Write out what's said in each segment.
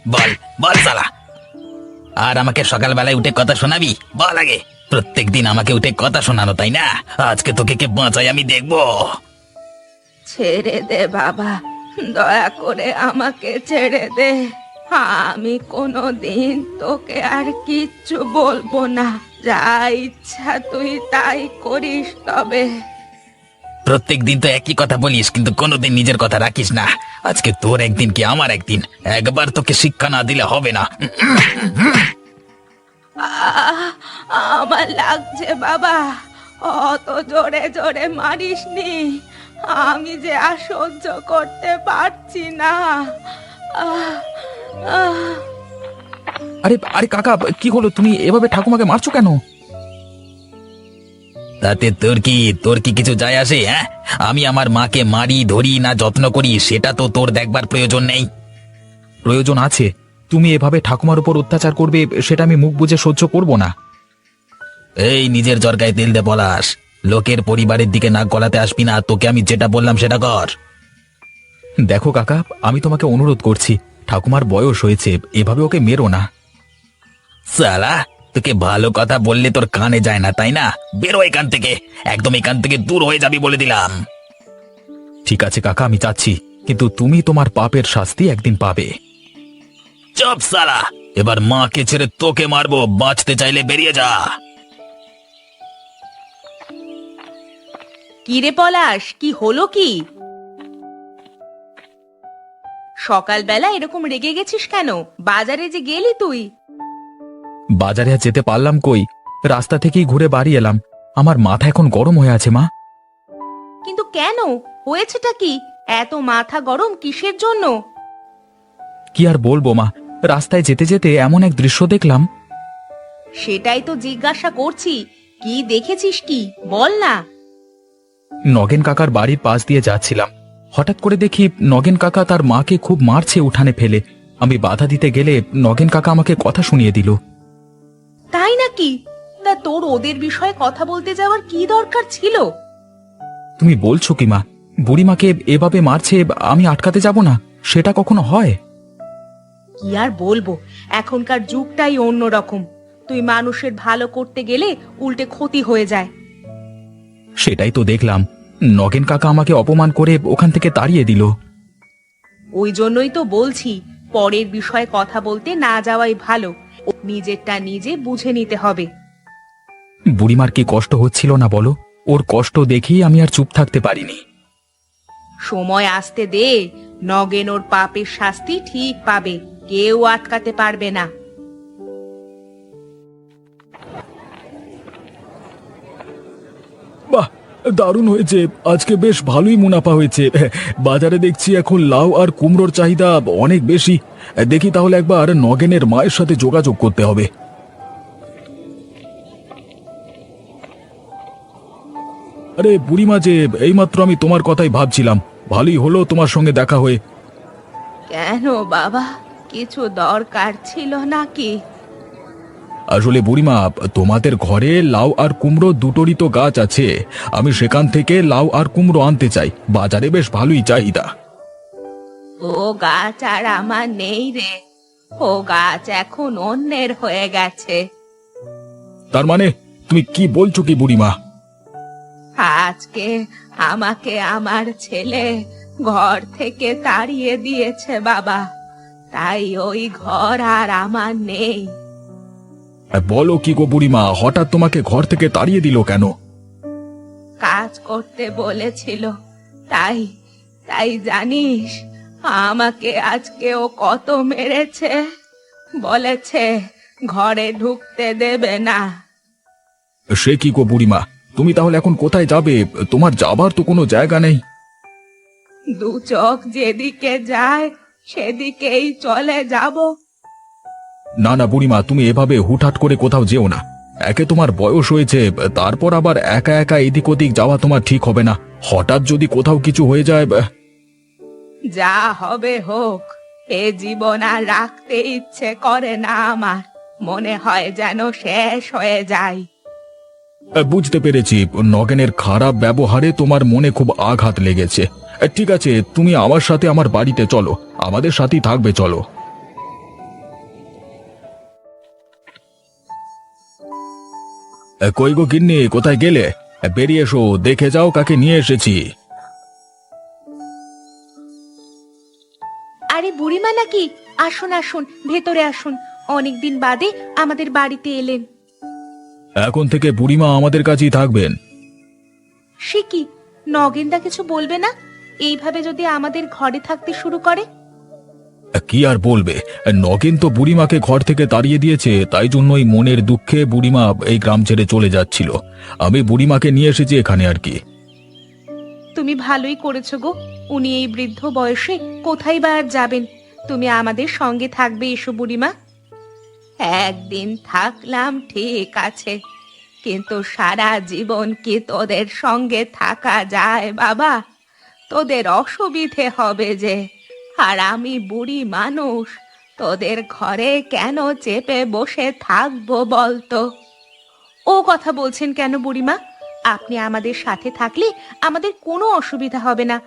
বল বল সালা। আর আমাকে সকালবেলায় উঠে কথা শোনাবি? বল আগে। প্রত্যেকদিন আমাকে উঠে কথা শোনানো, তাই না? আজকে তোকে কে বাঁচাই আমি দেখবো। ছেড়ে দে বাবা, দয়া করে আমাকে ছেড়ে দে। আমি কোনোদিন তোকে আর কিচ্ছু বলবো না। যা ইচ্ছা তুই তাই করিস। তবে প্রত্যেক দিন তো একই কথা বলিস, কিন্তু কোনোদিন নিজের কথা রাখিস না। আজকে তোর একদিন কি আমার একদিন। একবার তোকে শিক্ষা না দিলে হবে না। আহ, আমার লাগছে বাবা, অত জোরে জোরে মারিসনি। আমি যে আর সহ্য করতে পারছি না। আহ, আহ। আরে আরে কাকা, কি হলো? তুমি এভাবে ঠাকুমাকে মারছো কেন? তাতে তোর কি কিছু যায় আসে? হ্যাঁ, আমি আমার মাকে মারি ধরি না যত্ন করি সেটা তো তোর দেখবার প্রয়োজন নেই। প্রয়োজন আছে। তুমি এভাবে ঠাকুমার উপর অত্যাচার করবে সেটা আমি মুখ বুজে সহ্য করব না। এই নিজের জর্গায় তেল দে পলাশ। লোকের পরিবারের দিকে নাক গলাতে আসবি না। তোকে আমি যেটা বললাম সেটা কর। দেখো কাকা, আমি তোমাকে অনুরোধ করছি, ঠাকুমার বয়স হয়েছে, এভাবে ওকে মেরো না। সালা, তোকে ভালো কথা বললে তোর কানে যায় না, তাই না? বেরো এখান থেকে, একদম এখান থেকে দূর হয়ে যাবি বলে দিলাম। ঠিক আছে কাকা, আমি যাচ্ছি, কিন্তু তুমি তোমার পাপের শাস্তি একদিন পাবে। চুপ সালা, এবার মাকে ছেড়ে তোকে মারবো। বাঁচতে চাইলে বেরিয়ে যা। কি রে পলাশ, কি হলো কি? সকালবেলা এরকম রেগে গেছিস কেন? বাজারে যে গেলি তুই। বাজারে আর যেতে পারলাম কই, রাস্তা থেকেই ঘুরে বাড়ি এলাম। আমার মাথা এখন গরম হয়ে আছে মা। কিন্তু কেন? হয়েছেটা কি? এত মাথা গরম কিসের জন্য? কি আর বলবো মা, রাস্তায় যেতে যেতে এমন এক দৃশ্য দেখলাম। সেটাই তো জিজ্ঞাসা করছি, কি দেখেছিস কি? বল না। নগেন কাকার বাড়ির পাশ দিয়ে যাচ্ছিলাম, হঠাৎ করে দেখি নগেন কাকা তার মাকে খুব মারছে উঠানে ফেলে। আমি বাধা দিতে গেলে নগেন কাকা আমাকে কথা শুনিয়ে দিল। তাই নাকি? তা তোর ওদের বিষয়ে কথা বলতে যাওয়ার কি দরকার ছিল? তুমি বলছো কি মা? বুড়িমাকে এভাবে মারছে, আমি আটকাতে যাব না? সেটা কখনো হয়? কি আর বলবো, এখনকার যুগটাই অন্যরকম। তুই মানুষের ভালো করতে গেলে উল্টে ক্ষতি হয়ে যায়। সেটাই তো দেখলাম, নগেন কাকা আমাকে অপমান করে ওখান থেকে তাড়িয়ে দিল। ওই জন্যই তো বলছি, পরের বিষয়ে কথা বলতে না যাওয়াই ভালো। নিজেরটা নিজে বুঝে নিতে হবে। বুড়িমার কি কষ্ট হচ্ছিল না বলো? ওর কষ্ট দেখেই আমি আর চুপ থাকতে পারিনি। সময় আসতে দে, নগেন ওর পাপের শাস্তি ঠিক পাবে। কেউ আটকাতে পারবে না। বাহ, দারুণ হয়েছে, আজকে বেশ ভালোই মুনাফা হয়েছে। বাজারে দেখছি এখন লাউ আর কুমড়োর চাহিদা অনেক বেশি। দেখি তাহলে একবার নগেনের মায়ের সাথে যোগাযোগ করতে হবে। আরে বুড়িমা যে, এইমাত্র আমি তোমার কথাই ভাবছিলাম। ভালোই হলো তোমার সঙ্গে দেখা হয়ে। কেন বাবা, কিছু দরকার ছিল নাকি? আসলে বুড়িমা, তোমাদের ঘরে লাউ আর কুমড়ো দুটোরই তো গাছ আছে। আমি সেখান থেকে লাউ আর কুমড়ো আনতে চাই, বাজারে বেশ ভালোই চাহিদা। ও গাছ আর আমার নেই রে। ও গাছ এখন অন্যের হয়ে গেছে। তার মানে তুমি কি বলছো কি বুড়িমা? আজকে আমাকে আমার ছেলে ঘর থেকে তাড়িয়ে দিয়েছে বাবা, তাই ওই ঘর আর আমার নেই। বলো কি গো বুড়িমা, হঠাৎ তোমাকে ঘর থেকে তাড়িয়ে দিল কেন? কাজ করতে বলেছিল, তাই তাই জানিস আমাকে আজকে ও কত মেরেছে। বলেছে ঘরে ঢুকতে দেবে না। সে কি গো বুড়িমা, তুমি তাহলে এখন কোথায় যাবে? তোমার যাবার তো কোনো জায়গা নেই। দু চোখ যেদিকে যায় সেদিকেই চলে যাব। না না বুড়িমা, তুমি এভাবে হুটহাট করে কোথাও যেও না। একে তোমার বয়স হয়েছে, তারপর আবার একা একা এদিক ওদিক যাওয়া তোমার ঠিক হবে না। হঠাৎ যদি কোথাও কিছু হয়ে যায়। যা হবে হোক, এ জীবন আর রাখতে ইচ্ছে করে না আমার। মনে হয় যেন শেষ হয়ে যায়। বুঝতে পেরেছি, নগেনের খারাপ ব্যবহারে তোমার মনে খুব আঘাত লেগেছে। ঠিক আছে, তুমি আমার সাথে আমার বাড়িতে চলো, আমাদের সাথেই থাকবে, চলো। কই গো গিন্নি, কোথায় গেলে? বেরিয়ে এসো, দেখে যাও কাকে নিয়ে এসেছি। আরে বুড়িমা নাকি? আসুন আসুন, ভেতরে আসুন। অনেকদিন বাদে আমাদের বাড়িতে এলেন। এখন থেকে বুড়িমা আমাদের কাছেই থাকবেন। সে কি, নগেনদা কিছু বলবে না? এইভাবে যদি আমাদের ঘরে থাকতে শুরু করে? কি আর বলবে, নগেন তো বুড়িমাকে ঘর থেকে তাড়িয়ে দিয়েছে, তাই জন্যই মনের দুঃখে বুড়িমা এই গ্রাম ছেড়ে চলে যাচ্ছিল। আমি বুড়িমাকে নিয়ে এসেছি এখানে আর কি। তুমি ভালোই করেছো গো। উনি এই বৃদ্ধ বয়সে কোথায় বা আর যাবেন? তুমি আমাদের সঙ্গে থাকবে, এসো বুড়িমা। একদিন থাকলাম ঠিক আছে, কিন্তু সারা জীবন কি তোদের সঙ্গে থাকা যায় বাবা? তোদের অসুবিধে হবে যে। আর আমি বুড়ি মানুষ, তোদের ঘরে কেন চেপে বসে থাকবো বলতো? ও কথা বলছেন কেন বুড়িমা? আপনি আমাদের সাথে থাকলে আমাদের কোনো অসুবিধা হবে না।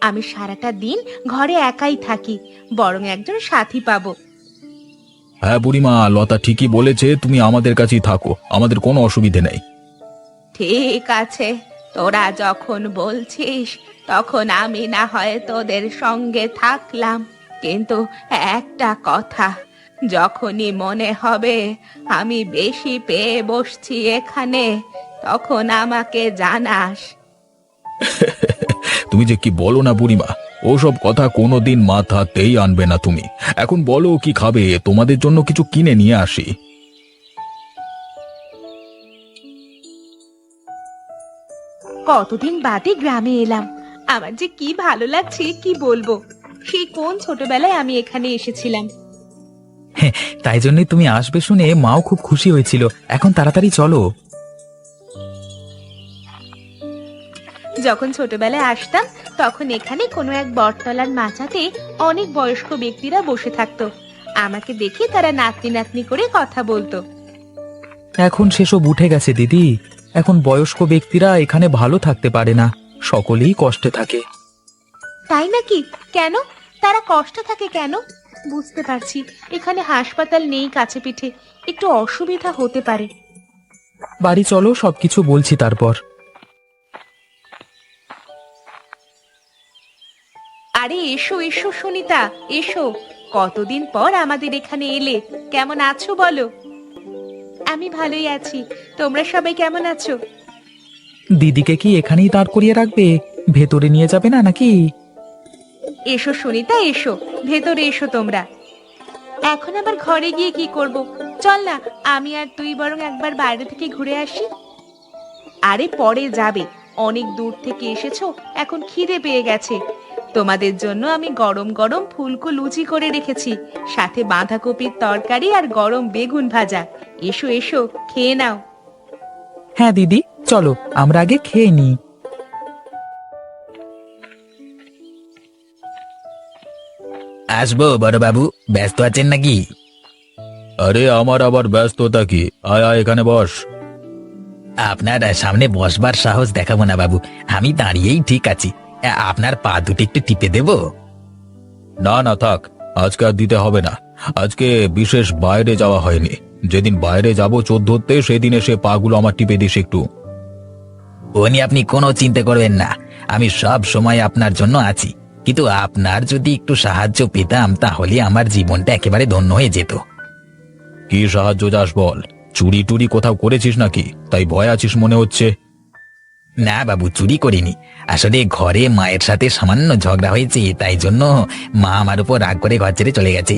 আমি সারাটা দিন ঘরে একাই থাকি, বরং একজন সাথী পাবো। হ্যাঁ বুড়িমা, লতা ঠিকই বলেছে, তুমি আমাদের কাছেই থাকো, আমাদের কোনো অসুবিধে নেই। ঠিক আছে, তোরা যখন বলছিস তখন আমি না হয় তোদের সঙ্গে থাকলাম, কিন্তু একটা কথা, যখনই মনে হবে আমি বেশি পেয়ে বসছি এখানে, তখন আমাকে জানাস। তুমি যে কি বলো না বুড়িমা, ওসব কথা কোনোদিন মাথাতেই আনবে না তুমি। এখন বলো কি খাবে, তোমাদের জন্য কিছু কিনে নিয়ে আসি। কতদিন বাদে গ্রামে এলাম, আমার যে কি ভালো লাগছে কি বলবো। সেই কোন ছোটবেলায় আমি এখানে এসেছিলাম। তাই জন্যই তুমি আসবে শুনে মাও খুব খুশি হয়েছিল। এখন তাড়াতাড়ি চলো। যখন ছোটবেলায় আসতাম তখন এখানে কোনো এক বটতলার মাচাতে অনেক বয়স্ক ব্যক্তিরা বসে থাকতো। আমাকে দেখে তারা নাতনি নাতনি করে কথা বলতো। এখন সেসব উঠে গেছে দিদি। এখন বয়স্ক ব্যক্তিরা এখানে ভালো থাকতে পারে না, সকলেই কষ্টে থাকে। তাই নাকি? কেন? তারা কষ্টে থাকে কেন? বুঝতে পারছি, এখানে হাসপাতাল নেই কাছে পিঠে, একটু অসুবিধা হতে পারে। বাড়ি চলো, সবকিছু বলছি তারপর। আরে এসো এসো সুনিতা, এসো। কতদিন পর আমাদের এখানে এলে, কেমন আছো বলো? আমি ভালোই আছি, তোমরা সবাই কেমন আছো? দিদিকে কি এখানেই দাঁড় করিয়ে রাখবে? ভেতরে নিয়ে যাবে না নাকি? এসো সুনিতা, এসো, ভেতরে এসো তোমরা। এখন আবার ঘরে গিয়ে কি করব? চল না, আমি আর তুই বরং একবার বাইরে থেকে ঘুরে আসি। আরে পরে যাবে, অনেক দূর থেকে এসেছো, এখন খিদে পেয়ে গেছে। তোমাদের জন্য আমি গরম গরম ফুলকো লুচি করে রেখেছি, সাথে বাঁধাকপির তরকারি আর গরম বেগুন ভাজা। এসো এসো, খেয়ে নাও। হ্যাঁ দিদি, চলো আমরা আগে খেয়ে নিই। আসবো বড় বাবু, ব্যস্ত আছেন নাকি? আরে আমার আবার ব্যস্ততা কি, আয় আয় এখানে বস। আপনার সামনে বসবার সাহস দেখাবো না বাবু, আমি দাঁড়িয়েই ঠিক আছি। আপনার পা দুটি একটু টিপে দেব? না না থাক, আজকে আর দিতে হবে না। আজকে বিশেষ বাইরে যাওয়া হয়নি, যেদিন বাইরে যাব 14তে সেদিন এসে পাগুলো আমার টিপে দিস একটু। ও নিয়ে আপনি কোনো চিন্তা করবেন না, আমি সব সময় আপনার জন্য আছি। কিন্তু আপনার যদি একটু সাহায্য পেতাম তাহলে আমার জীবনটা একেবারে ধন্য হয়ে যেত। কি সাহায্য চাস বল? চুরি টুরি কোথাও করেছিস নাকি, তাই ভয় আছিস মনে হচ্ছে। না বাবু, চুরি করিনি। আসলে ঘরে মায়ের সাথে সামান্য ঝগড়া হয়েছে, তাই জন্য মা আমার উপর রাগ করে ঘর ছেড়ে চলে গেছে।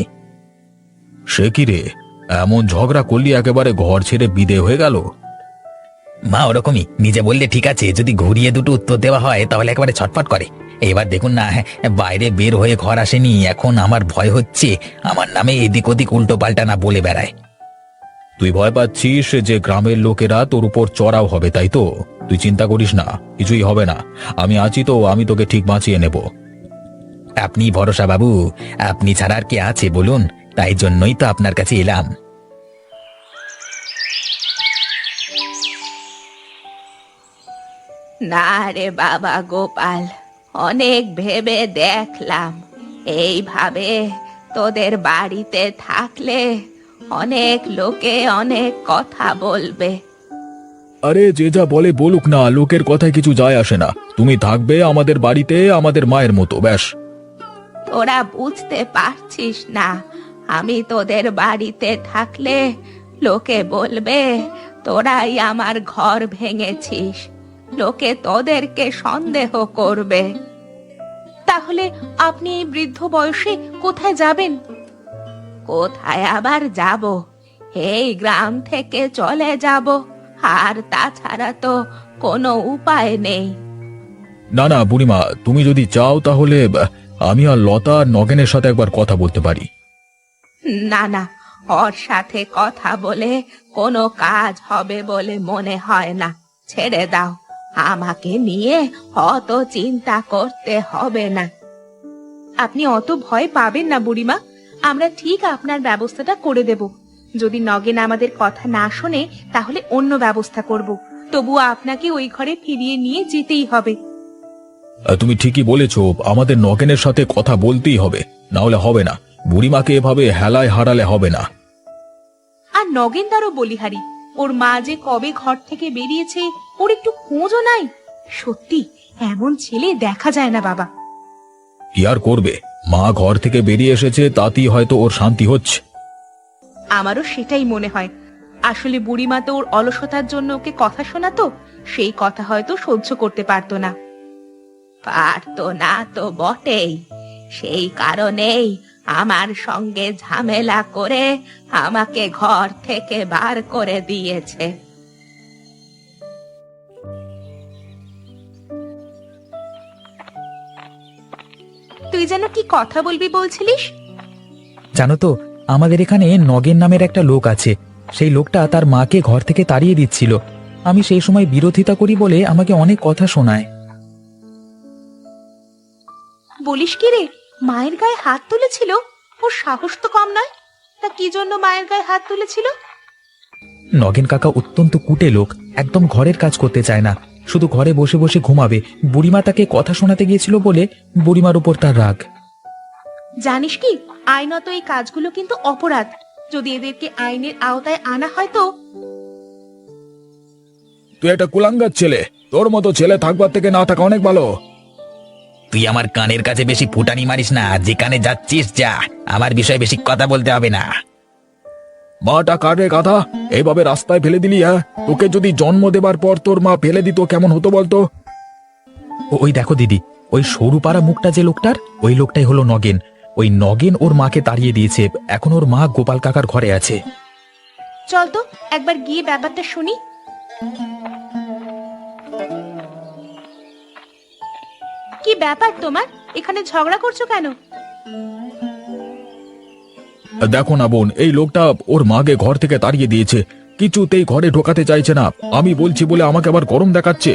সে কি রে, এমন ঝগড়া করলি একেবারে ঘর ছেড়ে বিদে হয়ে গেল? মা ওরকমই, নিজে বললে ঠিক আছে, যদি ঘুরিয়ে দুটো উত্তর দেওয়া হয় তাহলে একেবারে ছটফট করে। এবার দেখুন না, বাইরে বের হয়ে ঘর আসেনি, এখন আমার ভয় হচ্ছে আমার নামে এদিক ওদিক উল্টো পাল্টা না বলে বেড়ায়। তুই ভয় পাচ্ছিস যে গ্রামের লোকেরা তোর উপর চড়াও হবে, তাই তো? তুই চিন্তা করিস না, কিছুই হবে না। আমি আছি তো, আমি তোকে ঠিক বাঁচিয়ে নেব। আপনি ভরসা বাবু, আপনি ছাড়া আর কে আছে বলুন? তাই জন্যই তো আপনার কাছে এলাম। না রে বাবা গোপাল, অনেক ভেবে দেখলাম, এইভাবে তোদের বাড়িতে থাকলে অনেক লোকে অনেক কথা বলবে। আরে যে যা বলে বলুক না, লোকের কথায় কিছু যায় আসে না। তুমি থাকবে আমাদের বাড়িতে আমাদের মায়ের মতো, ব্যাস। তোরা বুঝতে পারছিস না, আমি তোদের বাড়িতে থাকলে লোকে বলবে তোরাই আমার ঘর ভেঙেছিস, লোকে তোদেরকে সন্দেহ করবে। তাহলে আপনি এই বৃদ্ধ বয়সে কোথায় যাবেন? কোথায় আবার যাব, এই গ্রাম থেকে চলে যাব, আর তাছাড়া তো কোনো উপায় নেই। না না বুড়িমা, তুমি যদি চাও তাহলে আমি আর লতা আর নগেনের সাথে একবার কথা বলতে পারি। না না, ওর সাথে কথা বলে কোনো কাজ হবে বলে মনে হয় না, ছেড়ে দাও। আমাকে নিয়ে অত চিন্তা করতে হবে না। আপনি অত ভয় পাবেন না বুড়িমা, আমরা ঠিক আপনার ব্যবস্থাটা করে দেব। যদি নগেন আমাদের কথা না শোনে তাহলে অন্য ব্যবস্থা করব, তবুও আপনাকে ওই ঘরে ফিরিয়ে নিয়ে যেতেই হবে। তুমি ঠিকই বলেছ, আমাদের নগেনের সাথে কথা বলতেই হবে, না হলে হবে না। বুড়িমাকে এভাবে হেলায় হারালে হবে না। আর নগেনদারও বলিহারি, ওর মা যে কবে ঘর থেকে বেরিয়েছে ওর একটু খোঁজও নাই। সত্যি এমন ছেলে দেখা যায় না বাবা। কি আর করবে, মা ঘর থেকে বেরিয়ে এসেছে, তাতেই হয়তো ওর শান্তি হচ্ছে। আমারও সেটাই মনে হয়। আসলে বুড়িমা তো ওর অলসতার জন্য ওকে কথা শোনাতো, সেই কথা হয়তো সহ্য করতে পারতো না। পারতো না তো বটেই, সেই কারণেই আমার সঙ্গে ঝামেলা করে আমাকে ঘর থেকে বার করে দিয়েছে। তুই যেন কি কথা বলবি বলছিলিস? জানো তো, আমাদের এখানে নগেন নামের একটা লোক আছে। সেই লোকটা তার মাকে ঘর থেকে তাড়িয়ে দিচ্ছিল। আমি সেই সময় বিরোধিতা করি বলে আমাকে অনেক কথা শোনায়। বলিস কি রে, মায়ের গায়ে হাত তুলেছিল? ওর সাহস তো কম নয়। তা কি জন্য মায়ের গায়ে হাত তুলেছিল? নগেন কাকা অত্যন্ত কুটে লোক, একদম ঘরের কাজ করতে চায় না, শুধু ঘরে বসে বসে ঘুমাবে। বুড়িমা তাকে কথা শোনাতে গিয়েছিল বলে বুড়িমার উপর তার রাগ। জানিস কি, আইনত এই কাজগুলো কিন্তু অপরাধ। যদি এদেরকে আইনের আওতায় আনা হয় তো। তুই একটা কুলাঙ্গার ছেলে, তোর মতো ছেলে থাকবার থেকে না থাকা অনেক ভালো। তুই আমার কানের কাছে বেশি ফুটানি মারিস না, যেখানে যাচ্ছিস যা, আমার বিষয়ে বেশি কথা বলতে হবে না। মাটা কারে গাধা, এইভাবে রাস্তায় ফেলে দিলি? হ্যাঁ, তোকে যদি জন্ম দেবার পর তোর মা ফেলে দিত কেমন হতো বলতো? ওই দেখো দিদি, ওই সরু পাড়া মুখটা যে লোকটার, ওই লোকটাই হলো নগেন। ওই নগেন ওর মাকে তাড়িয়ে দিয়েছে, এখন ওর মা গোপাল কাকার ঘরে আছে। চল তো একবার গিয়ে ব্যাপারটা শুনি। কি ব্যাপার তোমার, এখানে ঝগড়া করছো কেন? দেখো না বোন, এই লোকটা ওর মাকে ঘর থেকে তাড়িয়ে দিয়েছে, কিছুতেই ঘরে ঢোকাতে চাইছে না। আমি বলছি বলে আমাকে আবার গরম দেখাচ্ছে।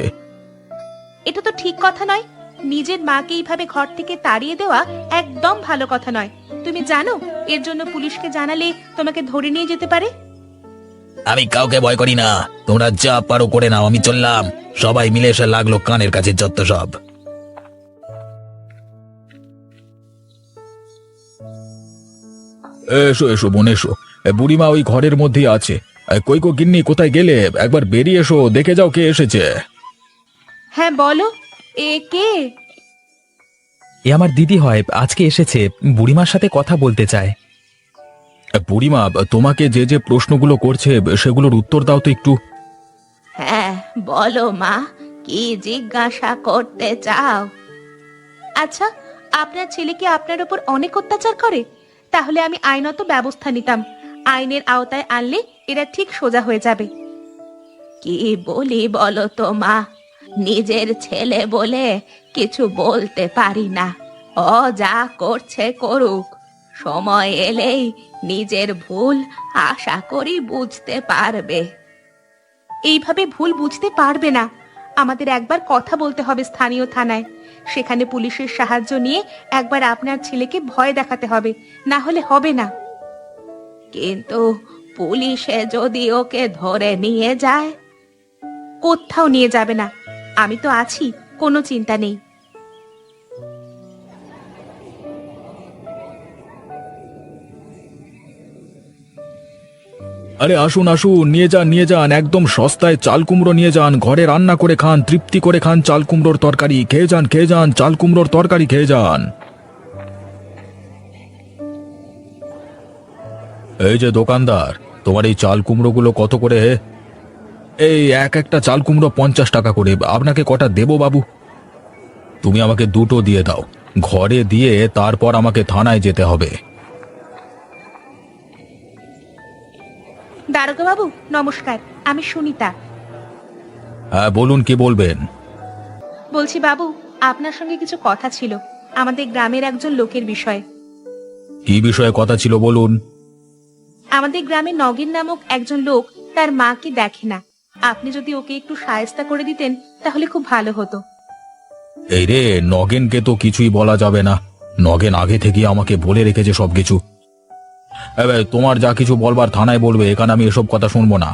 এটা তো ঠিক কথা নয়। নিজের মাকে এইভাবে ঘর থেকে তাড়িয়ে দেওয়া একদম ভালো কথা নয়। তুমি জানো এর জন্য পুলিশকে জানালে তোমাকে ধরে নিয়ে যেতে পারে। আমি কাউকে ভয় করি না, তোমরা যা পারো করে নাও, আমি চললাম। সবাই মিলে এসে লাগলো কানের কাছে যত সব। এসো এসো বোন এসো, বুড়িমা ওই ঘরের মধ্যেই আছে। কই গো গিন্নি, কোথায় গেলে? একবার বেরিয়ে এসো, দেখে যাও কে এসেছে। হ্যাঁ বলো, এ কে? এ আমার দিদি হয়, আজকে এসেছে, বুড়িমার সাথে কথা বলতে চায়। বুড়িমা, তোমাকে যে যে প্রশ্নগুলো করছে সেগুলোর উত্তর দাও তো একটু। হ্যাঁ বলো মা, কি জিজ্ঞাসা করতে চাও? আচ্ছা, আপনার ছেলে কি আপনার উপর অনেক অত্যাচার করে? তাহলে আমি আইনত ব্যবস্থা নিতাম। আইনের আওতায় আনলে এরা ঠিক সোজা হয়ে যাবে। কি বলি বলো তো মা, নিজের ছেলে বলে কিছু বলতে পারি না। ও যা করছে করুক, সময় এলেই নিজের ভুল আশা করি বুঝতে পারবে। এইভাবে ভুল বুঝতে পারবে না। আমাদের একবার কথা বলতে হবে স্থানীয় থানায়, সেখানে পুলিশের সাহায্য নিয়ে একবার আপনার ছেলেকে ভয় দেখাতে হবে, না হলে হবে না। কিন্তু পুলিশে যদি ওকে ধরে নিয়ে যায়? কোথাও নিয়ে যাবে না, আমি তো আছি, কোনো চিন্তা নেই। আরে আসুন আসুন, নিয়ে যান একদম সস্তায় চাল কুমড়ো নিয়ে যান, ঘরে রান্না করে খান, তৃপ্তি করে খান চাল কুমড়োর তরকারি। খেয়ে যান চাল কুমড়োর তরকারি খেয়ে যান। এই যে দোকানদার, তোমার এই চাল কুমড়োগুলো কত করে? এই একটা চাল কুমড়ো 50 টাকা করে। আপনাকে কটা দেবো বাবু? তুমি আমাকে দুটো দিয়ে দাও, ঘরে দিয়ে তারপর আমাকে থানায় যেতে হবে। দারোগা বাবু নমস্কার, আমি সুনিতা। হ্যাঁ বলুন, কি বলবেন? বলছি বাবু, আপনার সঙ্গে কিছু কথা ছিল আমাদের গ্রামের একজন লোকের বিষয়ে। কি বিষয়ে কথা ছিল বলুন? আমাদের গ্রামে নগেন নামক একজন লোক তার মাকে দেখে না। আপনি যদি ওকে একটু সায়স্তা করে দিতেন তাহলে খুব ভালো হতো। এই রে, নগেনকে তো কিছুই বলা যাবে না। নগেন আগে থেকে আমাকে বলে রেখেছে সবকিছু। এবার তোমার যা কিছু বলবার থানায় বলবে, এখানে আমি এসব কথা শুনবো না।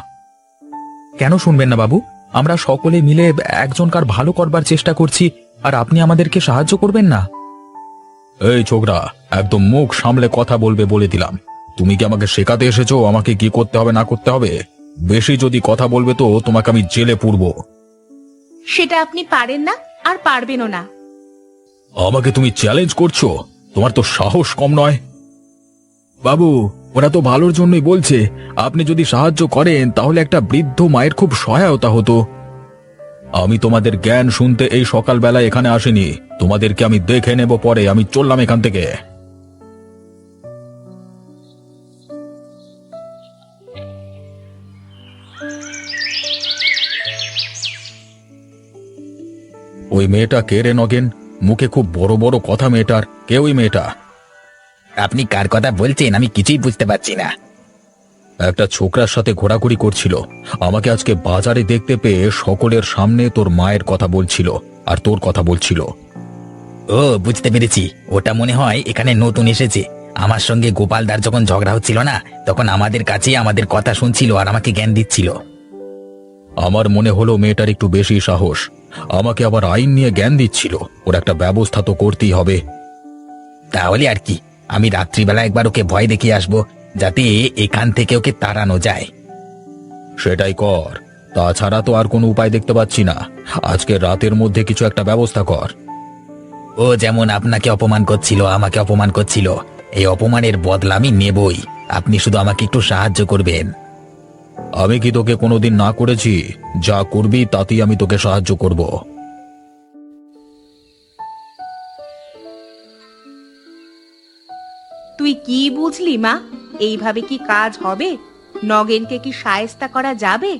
কেন শুনবেন না বাবু? আমরা সকলে মিলে একজনকার ভালো করবার চেষ্টা করছি, আর আপনি আমাদেরকে সাহায্য করবেন না? এই ছোকরা, একদম মুখ সামলে কথা বলবে বলে দিলাম। তুমি কি আমাকে শেখাতে এসেছো আমাকে কি করতে হবে না করতে হবে? বেশি যদি কথা বলবে তো তোমাকে আমি জেলে পুরবো। সেটা আপনি পারেন না, আর পারবেনও না। আমাকে তুমি চ্যালেঞ্জ করছো? তোমার তো সাহস কম নয়। বাবু, ওরা তো ভালোর জন্যই বলছে। আপনি যদি সাহায্য করেন তাহলে একটা বৃদ্ধ মায়ের খুব সহায়তা হতো। আমি তোমাদের জ্ঞান শুনতে এই সকালবেলায় এখানে আসিনি। তোমাদেরকে আমি দেখে নেব পরে। আমি চললাম এখান থেকে। ওই মেয়েটা কে রে নগেন? মুখে খুব বড় বড় কথা মেয়েটার। কে ওই মেয়েটা? আপনি কার কথা বলছেন আমি কিছুই বুঝতে পারছি না। একটা ছোকরার সাথে ঘোরাঘুরি করছিল। আমাকে আজকে বাজারে দেখতে পেয়ে সকলের সামনে তোর মায়ের কথা বলছিল আর তোর কথা বলছিল। ও বুঝতে পেরেছি, ওটা মনে হয় এখানে নতুন এসেছে। আমার সঙ্গে গোপালদার যখন ঝগড়া হচ্ছিল না, তখন আমাদের কাছে আমাদের কথা শুনছিল আর আমাকে জ্ঞান দিচ্ছিল। আমার মনে হলো মেয়েটার একটু বেশি সাহস। আমাকে আবার আইন নিয়ে জ্ঞান দিচ্ছিল। ওর একটা ব্যবস্থা তো করতেই হবে। তাহলে আর কি, আমি রাত্রিবেলা একবার ওকে ভয় দেখিয়ে আসবো, যাতে এখান থেকে ওকে তাড়ানো যায়। সেটাই কর। তাছাড়া তো আর কোনো উপায় দেখতে পাচ্ছি না। আজকে রাতের মধ্যে কিছু একটা ব্যবস্থা কর। ও যেমন আপনাকে অপমান করছিল, আমাকে অপমান করছিল, এই অপমানের বদলা আমি নেবই। আপনি শুধু আমাকে একটু সাহায্য করবেন। আমি কি তোকে কোনোদিন না করেছি? যা করবি তাতেই আমি তোকে সাহায্য করব। তুই কি বুঝলি মা? এইভাবে কি কাজ হবে? নগেনকে কি সায়স্তা করা যাবে?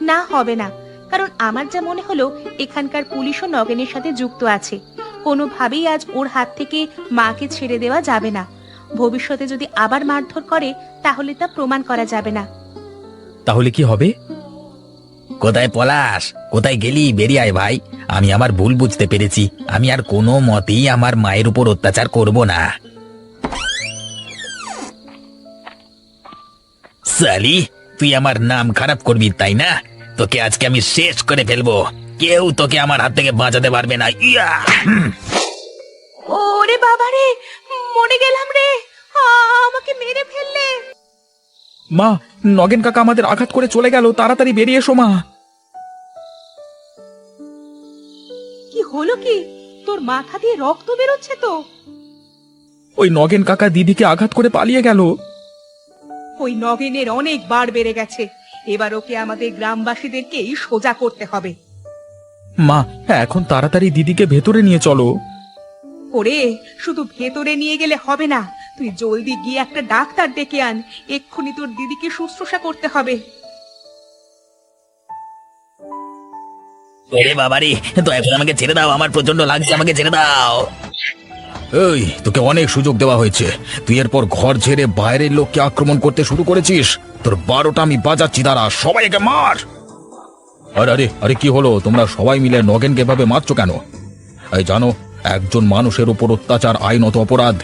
না, হবে না। কারণ আমার যা মনে হলো এখানকার পুলিশও নগেনের সাথে যুক্ত আছে। কোনোভাবেই আজ ওর হাত থেকে মাকে ছেড়ে দেওয়া যাবে না। ভবিষ্যতে যদি আবার মারধর করে তাহলে তা প্রমাণ করা যাবে না। তাহলে কি হবে? কোথায় পলাশ? কোথায় গেলি? বেরিয়ে আয় ভাই। আমি আমার ভুল বুঝতে পেরেছি। আমি আর কোনো মতেই আমার মায়ের উপর অত্যাচার করব না। সালি, তুই আমার নাম খারাপ করবি তাই না? তোকে আজকে আমি শেষ করে ফেলবো। কেউ তোকে আমার হাত থেকে বাঁচাতে পারবে না। ইয়া! ওরে বাবা রে, মরে গেলাম রে। আমাকে মেরে ফেললে। মা, নগেন কাকা আমাদের আঘাত করে চলে গেল। তাড়াতাড়ি বেরিয়ে এসো মা। কি হলো কি? তোর মাথা দিয়ে রক্ত বেরোচ্ছে তো। ওই নগেন কাকা দিদিকে আঘাত করে পালিয়ে গেল। ওই নগেনের অনেক বার বেড়ে গেছে। এবার ওকে আমাদের গ্রামবাসীদেরকেই সোজা করতে হবে। মা, এখন তাড়াতাড়ি দিদিকে ভেতরে নিয়ে চলো। ওরে, শুধু ভেতরে নিয়ে গেলে হবে না। তুই জলদি গিয়ে একটা ডাক্তার ডেকে আন। এক্ষুনি তোর দিদিকে শুশ্রূষা করতে হবে। ওরে বাবারে, তো এখন আমাকে ছেড়ে দাও। আমার প্রচন্ড লাগছে, আমাকে ছেড়ে দাও। এই, তোকে অনেক সুযোগ দেওয়া হয়েছে। তুই এরপর ঘর ছেড়ে বাইরের লোককে আক্রমণ করতে শুরু করেছিস। তোর 12টা আমি বাজাচ্ছি, দাঁড়া। সবাই একে মার। আরে আরে আরে, কি হলো? তোমরা সবাই মিলে নগেনকে এভাবে মারছো কেন? এই জানো, একজন মানুষের উপর অত্যাচার আইনত অপরাধ।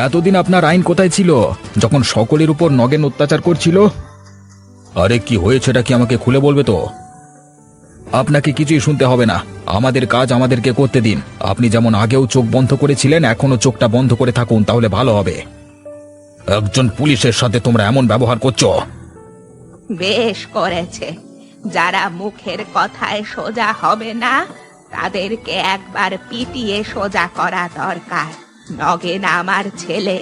এতদিন আপনার আইন কোথায় ছিল যখন সকলের উপর নগেন অত্যাচার করছিল? আরে কি হয়েছেটা কি আমাকে খুলে বলবে তো? আপনাকে কিছুই শুনতে হবে না। আমাদের কাজ আমাদেরকে করতে দিন। আপনি যেমন আগেও চোখ বন্ধ করেছিলেন, এখনো চোখটা বন্ধ করে থাকুন, তাহলে ভালো হবে। একজন পুলিশের সাথে তোমরা এমন ব্যবহার করছো? বেশ করেছে। যারা মুখের কথায় সোজা হবে না তাদেরকে একবার পিটিয়ে সোজা করা দরকার। নগেন আমার ছেলে,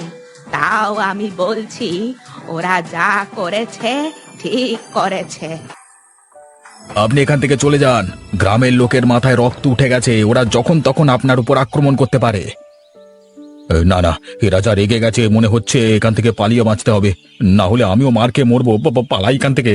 তাও আমি বলছি ওরা যা করেছে ঠিক করেছে। আপনি এখান থেকে চলে যান। গ্রামের লোকের মাথায় রক্ত উঠে গেছে, ওরা যখন তখন আপনার উপর আক্রমণ করতে পারে। না না, এরা যা রেগে গেছে মনে হচ্ছে এখান থেকে পালিয়ে বাঁচতে হবে, না হলে আমিও মারকে মরবো। পালাই এখান থেকে।